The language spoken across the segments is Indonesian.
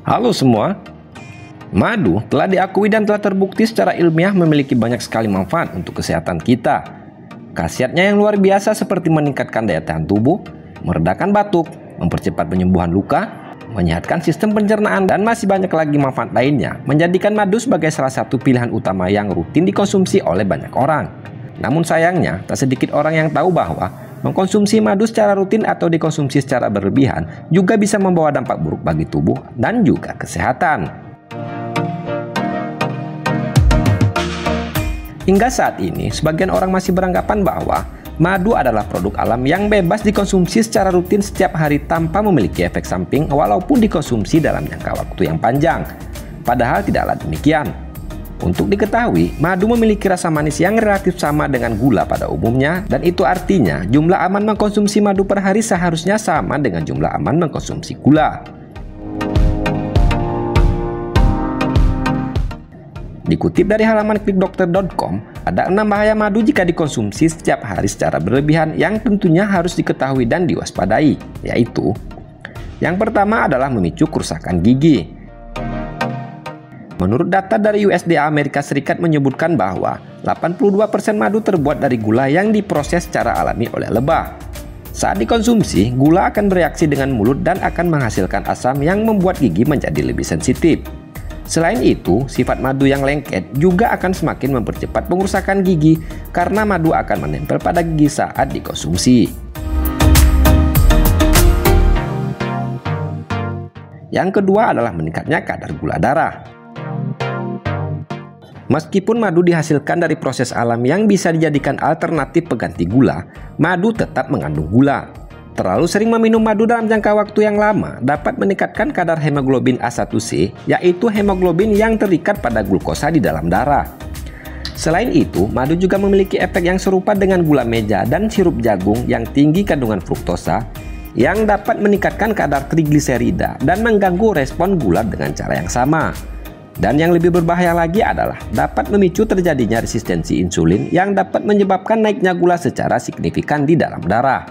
Halo semua, madu telah diakui dan telah terbukti secara ilmiah memiliki banyak sekali manfaat untuk kesehatan kita. Khasiatnya yang luar biasa seperti meningkatkan daya tahan tubuh, meredakan batuk, mempercepat penyembuhan luka, menyehatkan sistem pencernaan, dan masih banyak lagi manfaat lainnya, menjadikan madu sebagai salah satu pilihan utama yang rutin dikonsumsi oleh banyak orang. Namun sayangnya, tak sedikit orang yang tahu bahwa mengkonsumsi madu secara rutin atau dikonsumsi secara berlebihan juga bisa membawa dampak buruk bagi tubuh dan juga kesehatan. Hingga saat ini, sebagian orang masih beranggapan bahwa madu adalah produk alam yang bebas dikonsumsi secara rutin setiap hari tanpa memiliki efek samping walaupun dikonsumsi dalam jangka waktu yang panjang. Padahal tidaklah demikian. Untuk diketahui, madu memiliki rasa manis yang relatif sama dengan gula pada umumnya, dan itu artinya jumlah aman mengkonsumsi madu per hari seharusnya sama dengan jumlah aman mengkonsumsi gula. Dikutip dari halaman klikdokter.com, ada 6 bahaya madu jika dikonsumsi setiap hari secara berlebihan yang tentunya harus diketahui dan diwaspadai, yaitu: yang pertama adalah memicu kerusakan gigi. Menurut data dari USDA Amerika Serikat menyebutkan bahwa 82% madu terbuat dari gula yang diproses secara alami oleh lebah. Saat dikonsumsi, gula akan bereaksi dengan mulut dan akan menghasilkan asam yang membuat gigi menjadi lebih sensitif. Selain itu, sifat madu yang lengket juga akan semakin mempercepat pengerusakan gigi karena madu akan menempel pada gigi saat dikonsumsi. Yang kedua adalah meningkatnya kadar gula darah. Meskipun madu dihasilkan dari proses alam yang bisa dijadikan alternatif pengganti gula, madu tetap mengandung gula. Terlalu sering meminum madu dalam jangka waktu yang lama dapat meningkatkan kadar hemoglobin A1C, yaitu hemoglobin yang terikat pada glukosa di dalam darah. Selain itu, madu juga memiliki efek yang serupa dengan gula meja dan sirup jagung yang tinggi kandungan fruktosa, yang dapat meningkatkan kadar trigliserida dan mengganggu respon gula dengan cara yang sama. Dan yang lebih berbahaya lagi adalah dapat memicu terjadinya resistensi insulin yang dapat menyebabkan naiknya gula secara signifikan di dalam darah.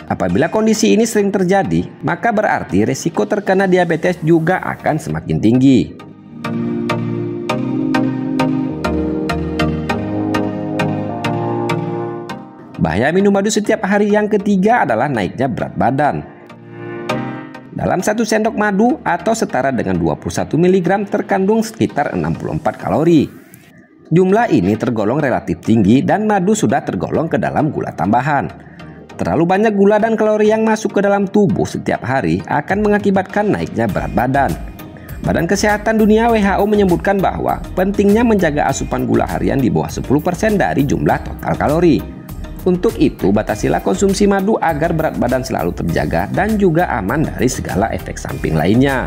Apabila kondisi ini sering terjadi, maka berarti resiko terkena diabetes juga akan semakin tinggi. Bahaya minum madu setiap hari yang ketiga adalah naiknya berat badan. Dalam 1 sendok madu atau setara dengan 21 mg terkandung sekitar 64 kalori. Jumlah ini tergolong relatif tinggi dan madu sudah tergolong ke dalam gula tambahan. Terlalu banyak gula dan kalori yang masuk ke dalam tubuh setiap hari akan mengakibatkan naiknya berat badan. Badan Kesehatan Dunia WHO menyebutkan bahwa pentingnya menjaga asupan gula harian di bawah 10% dari jumlah total kalori. Untuk itu, batasilah konsumsi madu agar berat badan selalu terjaga dan juga aman dari segala efek samping lainnya.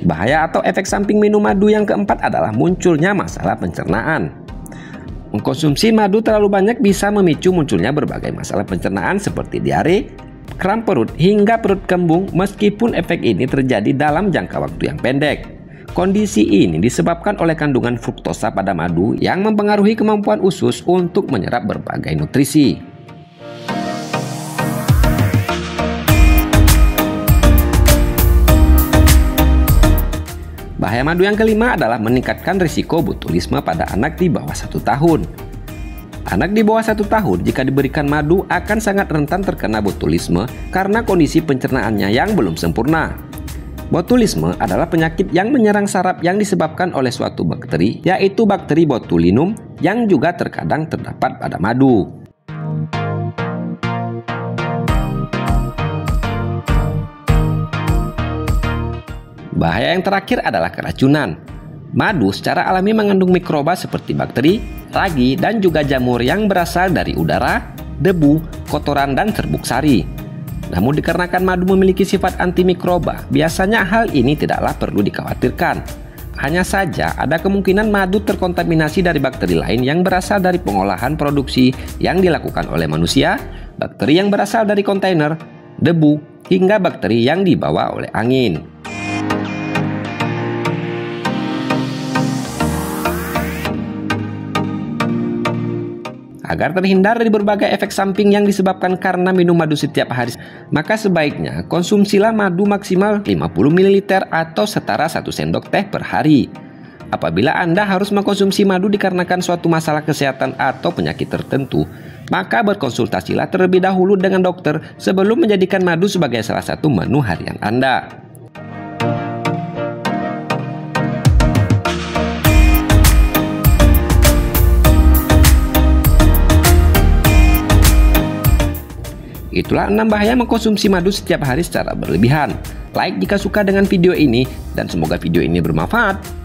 Bahaya atau efek samping minum madu yang keempat adalah munculnya masalah pencernaan. Mengkonsumsi madu terlalu banyak bisa memicu munculnya berbagai masalah pencernaan seperti diare, kram perut, hingga perut kembung meskipun efek ini terjadi dalam jangka waktu yang pendek. Kondisi ini disebabkan oleh kandungan fruktosa pada madu yang mempengaruhi kemampuan usus untuk menyerap berbagai nutrisi. Bahaya madu yang kelima adalah meningkatkan risiko botulisme pada anak di bawah 1 tahun. Anak di bawah 1 tahun jika diberikan madu akan sangat rentan terkena botulisme karena kondisi pencernaannya yang belum sempurna. Botulisme adalah penyakit yang menyerang saraf yang disebabkan oleh suatu bakteri, yaitu bakteri botulinum yang juga terkadang terdapat pada madu. Bahaya yang terakhir adalah keracunan. Madu secara alami mengandung mikroba seperti bakteri, ragi, dan juga jamur yang berasal dari udara, debu, kotoran, dan serbuk sari. Namun dikarenakan madu memiliki sifat antimikroba, biasanya hal ini tidaklah perlu dikhawatirkan. Hanya saja ada kemungkinan madu terkontaminasi dari bakteri lain yang berasal dari pengolahan produksi yang dilakukan oleh manusia, bakteri yang berasal dari kontainer, debu, hingga bakteri yang dibawa oleh angin. Agar terhindar dari berbagai efek samping yang disebabkan karena minum madu setiap hari, maka sebaiknya konsumsilah madu maksimal 50 ml atau setara 1 sendok teh per hari. Apabila Anda harus mengkonsumsi madu dikarenakan suatu masalah kesehatan atau penyakit tertentu, maka berkonsultasilah terlebih dahulu dengan dokter sebelum menjadikan madu sebagai salah satu menu harian Anda. Itulah 6 bahaya mengkonsumsi madu setiap hari secara berlebihan. Like jika suka dengan video ini, dan semoga video ini bermanfaat.